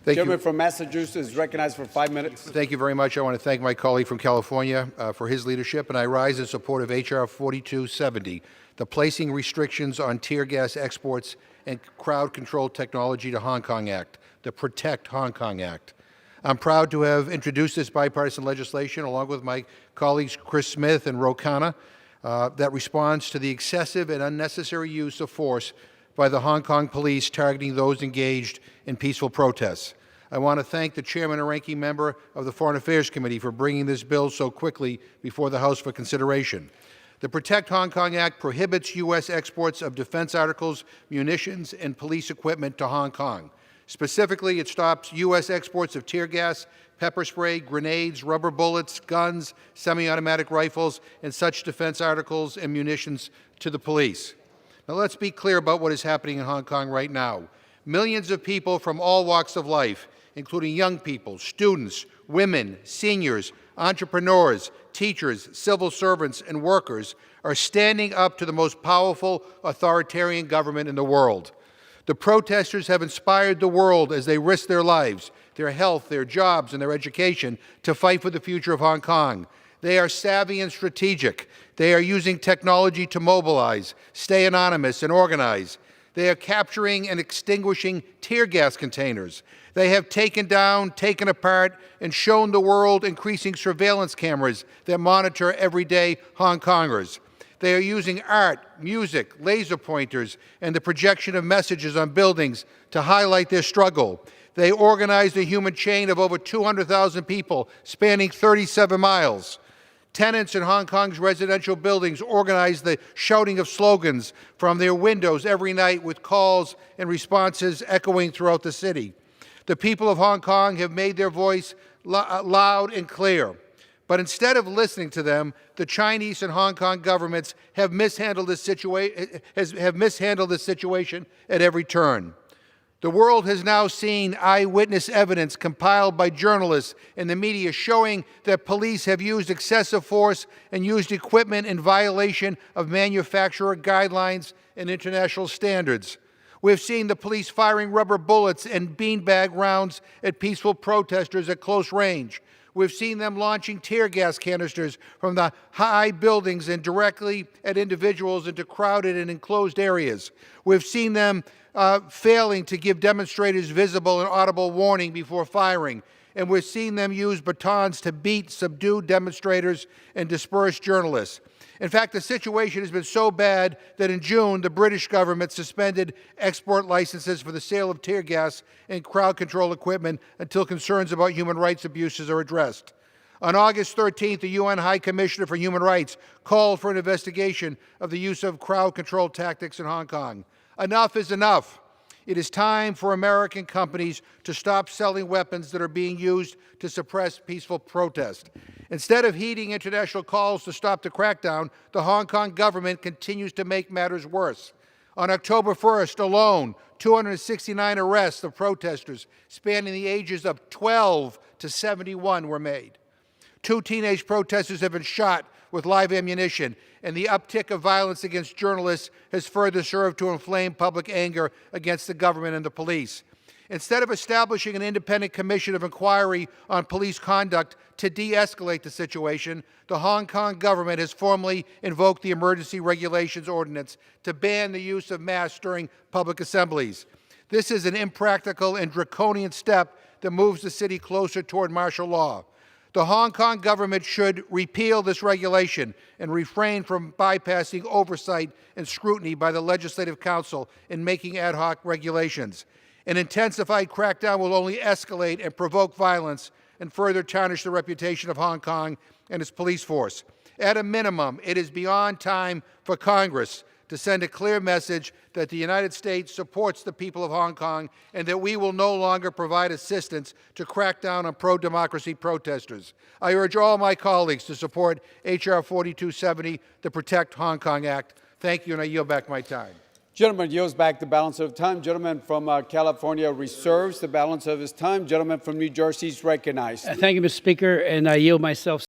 Thank Gentleman you. from Massachusetts is recognized for 5 minutes. Thank you very much. I want to thank my colleague from California for his leadership, and I rise in support of H.R. 4270, the Placing Restrictions on Tear Gas Exports and Crowd Control Technology to Hong Kong Act, the Protect Hong Kong Act. I'm proud to have introduced this bipartisan legislation, along with my colleagues Chris Smith and Ro Khanna, that responds to the excessive and unnecessary use of force by the Hong Kong police targeting those engaged in peaceful protests. I want to thank the Chairman and Ranking Member of the Foreign Affairs Committee for bringing this bill so quickly before the House for consideration. The Protect Hong Kong Act prohibits U.S. exports of defense articles, munitions, and police equipment to Hong Kong. Specifically, it stops U.S. exports of tear gas, pepper spray, grenades, rubber bullets, guns, semi-automatic rifles, and such defense articles and munitions to the police. Now, let's be clear about what is happening in Hong Kong right now. Millions of people from all walks of life, including young people, students, women, seniors, entrepreneurs, teachers, civil servants, and workers, are standing up to the most powerful authoritarian government in the world. The protesters have inspired the world as they risk their lives, their health, their jobs, and their education to fight for the future of Hong Kong. They are savvy and strategic. They are using technology to mobilize, stay anonymous, and organize. They are capturing and extinguishing tear gas containers. They have taken down, taken apart, and shown the world increasing surveillance cameras that monitor everyday Hong Kongers. They are using art, music, laser pointers, and the projection of messages on buildings to highlight their struggle. They organized a human chain of over 200,000 people spanning 37 miles. Tenants in Hong Kong's residential buildings organized the shouting of slogans from their windows every night, with calls and responses echoing throughout the city. The people of Hong Kong have made their voice loud and clear. But instead of listening to them, the Chinese and Hong Kong governments have mishandled this situation at every turn. The world has now seen eyewitness evidence compiled by journalists and the media showing that police have used excessive force and used equipment in violation of manufacturer guidelines and international standards. We've seen the police firing rubber bullets and beanbag rounds at peaceful protesters at close range. We've seen them launching tear gas canisters from the high buildings and directly at individuals into crowded and enclosed areas. We've seen them failing to give demonstrators visible and audible warning before firing. And we've seen them use batons to beat subdued demonstrators and disperse journalists. In fact, the situation has been so bad that in June, the British government suspended export licenses for the sale of tear gas and crowd control equipment until concerns about human rights abuses are addressed. On August 13th, the UN High Commissioner for Human Rights called for an investigation of the use of crowd control tactics in Hong Kong. Enough is enough. It is time for American companies to stop selling weapons that are being used to suppress peaceful protest. Instead of heeding international calls to stop the crackdown, the Hong Kong government continues to make matters worse. On October 1st alone, 269 arrests of protesters spanning the ages of 12 to 71 were made. 2 teenage protesters have been shot with live ammunition, and the uptick of violence against journalists has further served to inflame public anger against the government and the police. Instead of establishing an independent commission of inquiry on police conduct to de-escalate the situation, the Hong Kong government has formally invoked the Emergency Regulations Ordinance to ban the use of masks during public assemblies. This is an impractical and draconian step that moves the city closer toward martial law. The Hong Kong government should repeal this regulation and refrain from bypassing oversight and scrutiny by the Legislative Council in making ad hoc regulations. An intensified crackdown will only escalate and provoke violence and further tarnish the reputation of Hong Kong and its police force. At a minimum, it is beyond time for Congress to send a clear message that the United States supports the people of Hong Kong and that we will no longer provide assistance to crack down on pro-democracy protesters. I urge all my colleagues to support H.R. 4270, the Protect Hong Kong Act. Thank you, and I yield back my time. Gentleman yields back the balance of time. Gentleman from California reserves the balance of his time. Gentleman from New Jersey is recognized. Thank you, Mr. Speaker, and I yield myself